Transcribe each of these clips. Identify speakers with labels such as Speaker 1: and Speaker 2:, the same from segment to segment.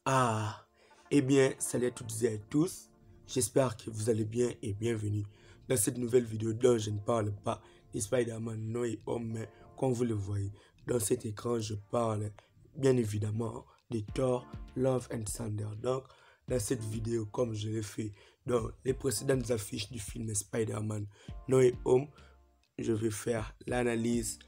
Speaker 1: Ah, eh bien, salut à toutes et à tous. J'espère que vous allez bien et bienvenue dans cette nouvelle vidéo dont je ne parle pas de Spider-Man No Way Home, mais comme vous le voyez dans cet écran, je parle bien évidemment de Thor Love and Thunder. Donc, dans cette vidéo, comme je l'ai fait dans les précédentes affiches du film Spider-Man No Way Home, je vais faire l'analyse.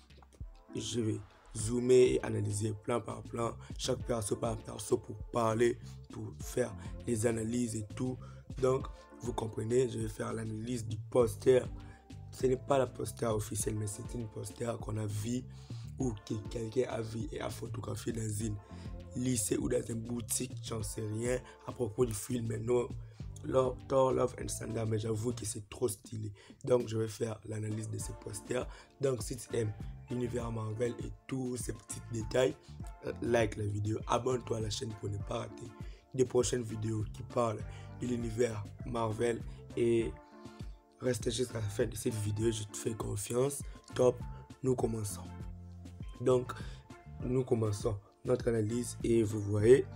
Speaker 1: Je vais zoomer et analyser plan par plan, chaque perso par perso pour parler, pour faire les analyses et tout. Donc, vous comprenez, je vais faire l'analyse du poster. Ce n'est pas la poster officielle, mais c'est une poster qu'on a vu ou que quelqu'un a vu et a photographié dans une lycée ou dans une boutique, j'en sais rien, à propos du film. Mais non, Thor Love and Thunder, mais j'avoue que c'est trop stylé. Donc je vais faire l'analyse de ces posters. Donc si tu aimes l'univers Marvel et tous ces petits détails, like la vidéo, abonne-toi à la chaîne pour ne pas rater des prochaines vidéos qui parlent de l'univers Marvel et reste jusqu'à la fin de cette vidéo, je te fais confiance. Top, nous commençons. Donc nous commençons notre analyse et vous voyez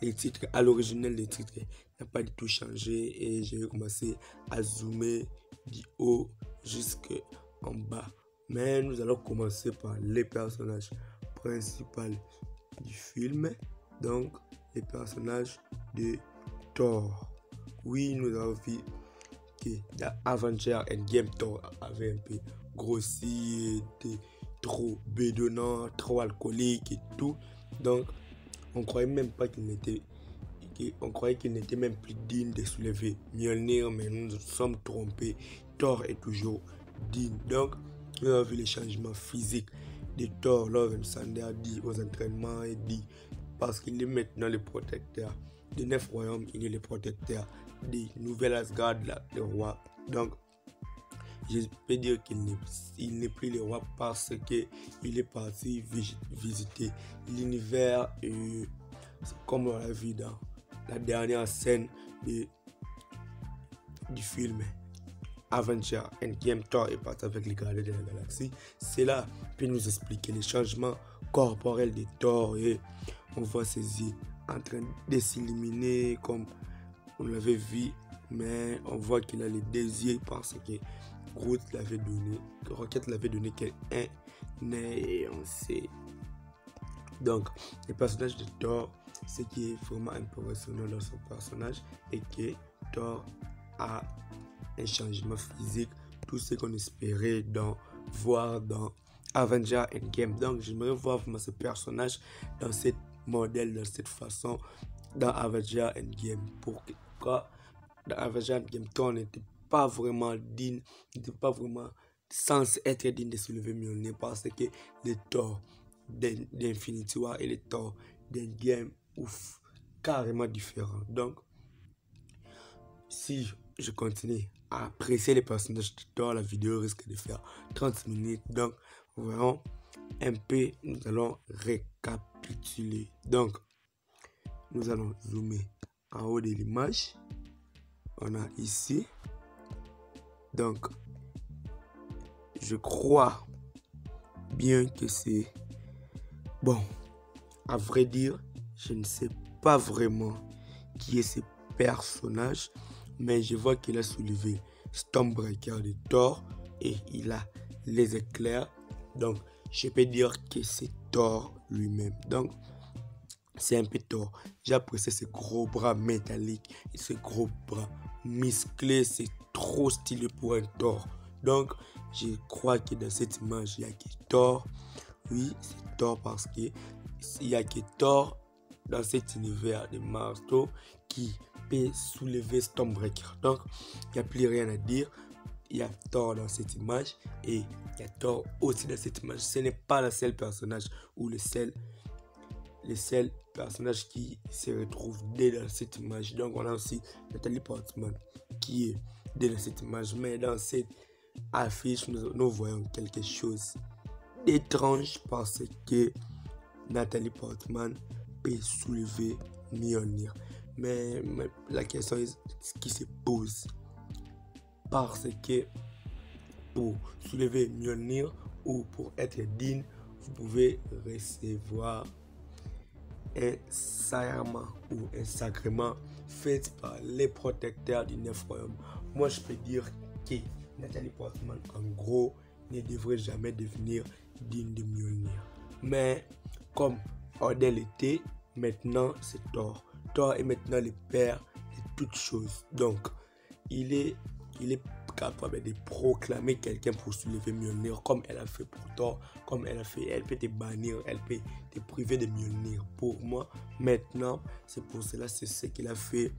Speaker 1: les titres à l'original, les titres n'a pas du tout changé et je vais commencer à zoomer du haut jusqu'en bas. Mais nous allons commencer par les personnages principaux du film, donc les personnages de Thor. Oui, nous avons vu que dans Avengers Endgame, Thor avait un peu grossi, était trop bédonnant, trop alcoolique et tout. Donc, on croyait même pas qu'il n'était, on croyait qu'il n'était même plus digne de soulever Mjolnir, mais nous nous sommes trompés. Thor est toujours digne. Donc, nous avons vu les changements physiques de Thor Love and Thunder dit aux entraînements et dit parce qu'il est maintenant le protecteur des 9 royaumes, il est le protecteur des nouvelles Asgard, le roi. Donc, je peux dire qu'il n'est plus le roi parce qu'il est parti visiter l'univers, comme on l'a vu dans la dernière scène du film Avengers Endgame. Thor est parti avec les gardiens de la galaxie. Cela peut nous expliquer les changements corporels de Thor et on voit ses yeux en train de s'éliminer comme on l'avait vu, mais on voit qu'il a les deux yeux parce que Groot l'avait donné, Rocket l'avait donné qu'un nez et on sait. Donc, le personnage de Thor, ce qui est vraiment impressionnant dans son personnage est que Thor a un changement physique, tout ce qu'on espérait voir dans Avengers Endgame. Donc, j'aimerais voir vraiment ce personnage dans cette modèle, dans cette façon, dans Avengers Endgame. Pourquoi dans Avengers Endgame, Thor n'était pas vraiment digne, n'était pas vraiment censé être digne de soulever Mjolnir parce que le Thor d'Infinity War et le Thor d'Endgame, ouf, carrément différents. Donc, si je continue à apprécier les personnages de Thor, la vidéo risque de faire 30 minutes. Donc, voyons un peu, nous allons récapituler. Donc, nous allons zoomer en haut de l'image. On a ici. Donc, je crois bien que c'est bon. À vrai dire, je ne sais pas vraiment qui est ce personnage, mais je vois qu'il a soulevé Stormbreaker de Thor et il a les éclairs. Donc, je peux dire que c'est Thor lui-même. Donc, c'est un peu Thor. J'ai apprécié ces gros bras métalliques et ces gros bras musclés. C'est trop stylé pour un Thor. Donc, je crois que dans cette image, il n'y a que Thor. Oui, c'est Thor parce qu'il n'y a que Thor dans cet univers de marteau qui peut soulever Stormbreaker. Donc, il n'y a plus rien à dire. Il y a Thor dans cette image et il y a Thor aussi dans cette image. Ce n'est pas le seul personnage ou le seul personnage qui se retrouve dans cette image. Donc on a aussi Natalie Portman qui est dans cette image. Mais dans cette affiche, nous voyons quelque chose d'étrange parce que Natalie Portman peut soulever Mjolnir. Mais la question est qui se pose. Parce que pour soulever Mjolnir ou pour être digne, vous pouvez recevoir un sacrement ou un sacrement fait par les protecteurs du Neuf Royaume. Moi, je peux dire que Nathalie Portman, en gros, ne devrait jamais devenir digne de Mjolnir. Mais comme Odell était, maintenant c'est Thor. Thor est maintenant le père de toutes choses. Donc, il est capable de proclamer quelqu'un pour soulever Mjolnir, comme elle a fait pour Thor, comme elle a fait. Elle peut te bannir, elle peut te priver de Mjolnir. Pour moi, maintenant, c'est pour cela, c'est ce qu'il a fait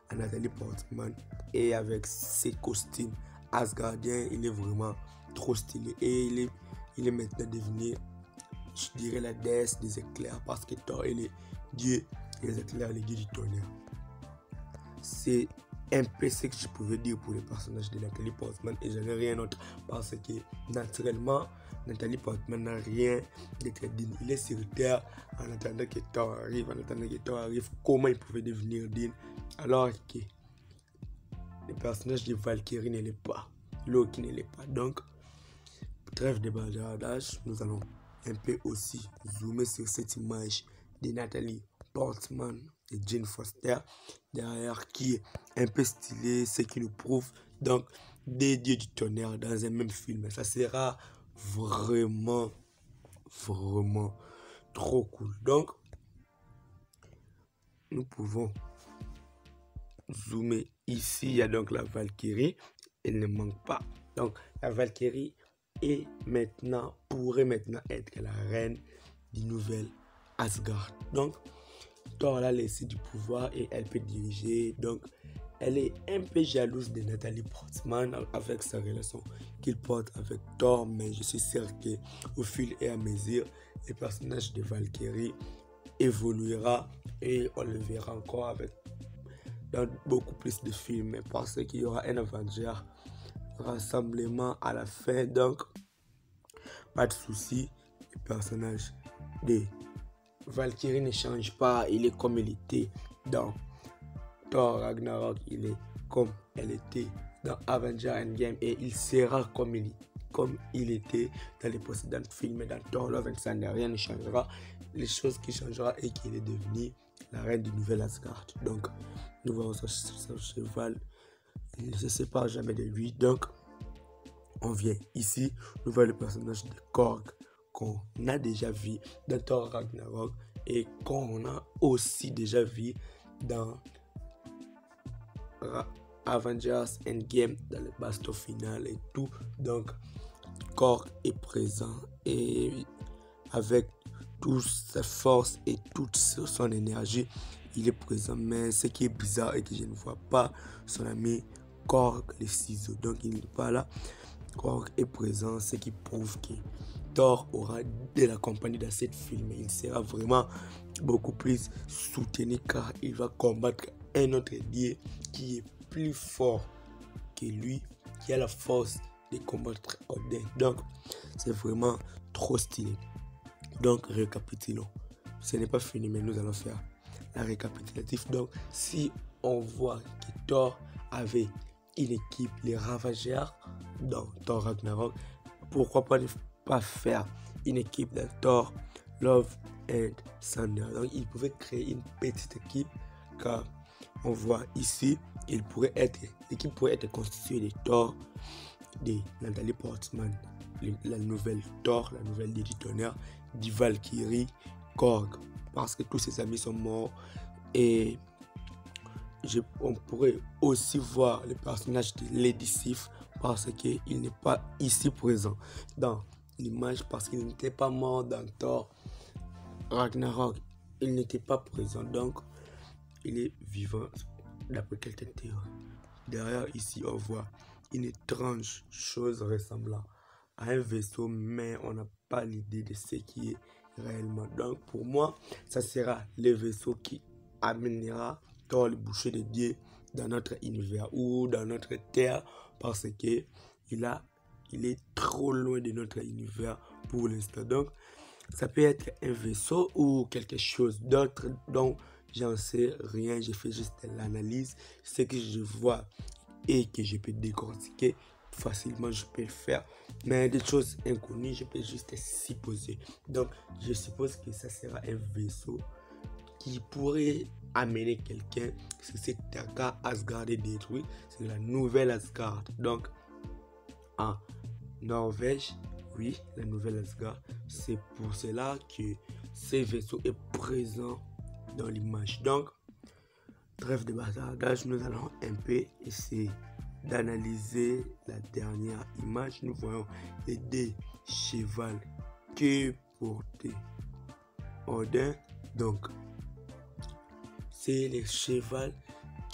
Speaker 1: à Nathalie Portman. Et avec ses costumes asgardiens, il est vraiment trop stylé. Et il est maintenant devenu, je dirais, la déesse des éclairs, parce que Thor est le dieu des éclairs, le dieu du tonnerre. C'est un peu ce que je pouvais dire pour le personnage de Nathalie Portman, et je n'ai rien d'autre, parce que naturellement Nathalie Portman n'a rien d'être digne. Il est sur terre en attendant que Thor arrive, comment il pouvait devenir digne alors que le personnage de Valkyrie ne l'est pas, Loki ne l'est pas. Donc trêve de bavardage, nous allons un peu aussi zoomer sur cette image de Nathalie Portman et Jane Foster derrière, qui est un peu stylé, ce qui nous prouve donc des dieux du tonnerre dans un même film. Ça sera vraiment trop cool. Donc nous pouvons zoomer ici. Il y a donc la Valkyrie, elle ne manque pas. Donc la Valkyrie pourrait maintenant être la reine du nouvel Asgard. Donc Thor l'a laissé du pouvoir et elle peut diriger. Donc elle est un peu jalouse de Nathalie Portman avec sa relation qu'il porte avec Thor, mais je suis sûr qu'au fil et à mesure, le personnage de Valkyrie évoluera et on le verra encore dans beaucoup plus de films, parce qu'il y aura un Avenger rassemblement à la fin. Donc pas de souci, le personnage de Valkyrie ne change pas, il est comme il était dans Thor Ragnarok, il est comme elle était dans Avengers Endgame, et il sera comme il était dans les précédents films. Dans Thor Love and Thunder, rien ne changera. Les choses qui changeront est qu'il est devenu la reine du nouvel Asgard. Donc nous voyons son cheval, il ne se sépare jamais de lui. Donc on vient ici, nous voyons le personnage de Korg qu'on a déjà vu dans Thor Ragnarok et qu'on a aussi déjà vu dans Avengers Endgame, dans le baston final et tout. Donc Korg est présent et avec toute sa force et toute son énergie, il est présent. Mais ce qui est bizarre est que je ne vois pas son ami Korg les ciseaux. Donc il n'est pas là. Korg est présent, ce qui prouve que Thor aura de la compagnie dans cette film. Il sera vraiment beaucoup plus soutenu, car il va combattre un autre dieu qui est plus fort que lui, qui a la force de combattre Odin. Donc c'est vraiment trop stylé. Donc récapitulons. Ce n'est pas fini, mais nous allons faire la récapitulative. Donc si on voit que Thor avait une équipe, les Ravageurs, dans Thor Ragnarok, pourquoi pas ne pas faire une équipe de Thor Love and Thunder? Donc il pouvait créer une petite équipe, car on voit ici, l'équipe pourrait être constituée de Thor, de Nathalie Portman, la nouvelle Thor, la nouvelle dieu du tonnerre, de Valkyrie, Korg, parce que tous ses amis sont morts. Et on pourrait aussi voir le personnage de Lady Sif, parce qu'il n'est pas ici présent dans l'image, parce qu'il n'était pas mort dans Thor Ragnarok. Il n'était pas présent, donc il est vivant d'après quelques théories. Derrière ici, on voit une étrange chose ressemblant à un vaisseau, mais on n'a pas l'idée de ce qui est réellement. Donc pour moi, ça sera le vaisseau qui amènera Thor, le boucher de Dieu, dans notre univers ou dans notre terre, parce que il est trop loin de notre univers pour l'instant. Donc ça peut être un vaisseau ou quelque chose d'autre dont j'en sais rien. Je fais juste l'analyse, ce que je vois et que je peux décortiquer facilement, je peux le faire. Mais des choses inconnues, je peux juste supposer. Donc je suppose que ça sera un vaisseau qui pourrait amener quelqu'un, c'est cette terre Asgard est détruite, c'est la nouvelle Asgard. Donc, en Norvège, oui, la nouvelle Asgard, c'est pour cela que ces vaisseaux est présent dans l'image. Donc, trêve de bavardage, nous allons un peu essayer d'analyser la dernière image. Nous voyons les deux chevals que portait Odin. Donc, c'est les chevals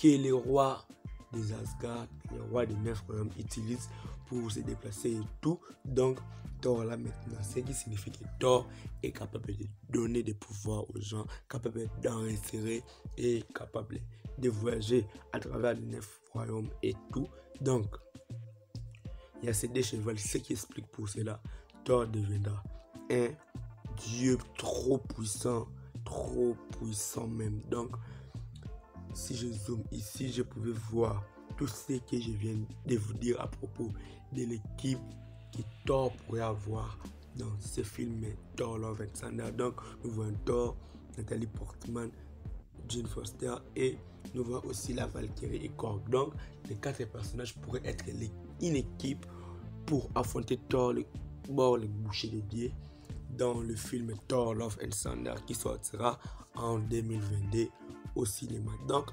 Speaker 1: que les rois des Asgard, les rois des 9 royaumes utilisent pour se déplacer et tout. Donc, Thor là maintenant, ce qui signifie que Thor est capable de donner des pouvoirs aux gens, capable d'en insérer et capable de voyager à travers les 9 royaumes et tout. Donc, il y a ces deux chevals, ce qui explique pour cela, Thor deviendra un dieu trop puissant même. Donc, si je zoome ici, je pouvais voir tout ce que je viens de vous dire à propos de l'équipe que Thor pourrait avoir dans ce film Thor Love and Thunder. Donc, nous voyons Thor, Natalie Portman, Jane Foster et nous voyons aussi la Valkyrie et Korg. Donc, les 4 personnages pourraient être une équipe pour affronter Thor, le boucher de Dieu, dans le film Thor Love and Thunder qui sortira en 2022 au cinéma. Donc,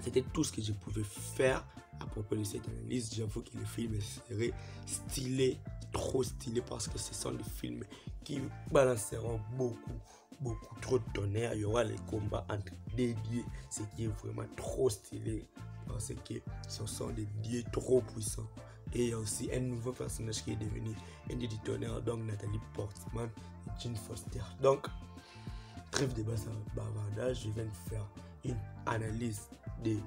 Speaker 1: c'était tout ce que je pouvais faire à propos de cette analyse. J'avoue que le film serait stylé, trop stylé, parce que ce sont des films qui balanceront beaucoup trop de tonnerre. Il y aura les combats entre des dieux, ce qui est vraiment trop stylé, parce que ce sont des dieux trop puissants. Et il y a aussi un nouveau personnage qui est devenu un dieu du tonnerre, donc Natalie Portman et Jane Foster. Donc, trêve de bavardage, je viens de faire une analyse de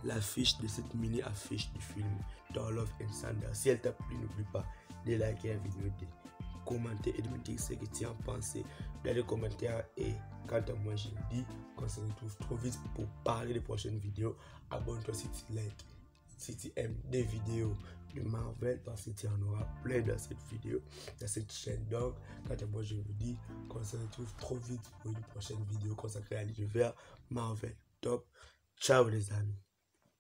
Speaker 1: l'affiche, de cette mini affiche du film Thor Love and Thunder. Si elle t'a plu, n'oublie pas de liker la vidéo, de commenter et de me dire ce que tu en penses dans les commentaires. Et quant à moi, je dis qu'on se retrouve trop vite pour parler des prochaines vidéos. Abonne-toi si tu likes, si tu aimes des vidéos de Marvel, parce que tu en auras plein dans cette vidéo, dans cette chaîne. Donc, quant à moi, je vous dis qu'on se retrouve trop vite pour une prochaine vidéo consacrée à l'univers Marvel. Top. Ciao les amis.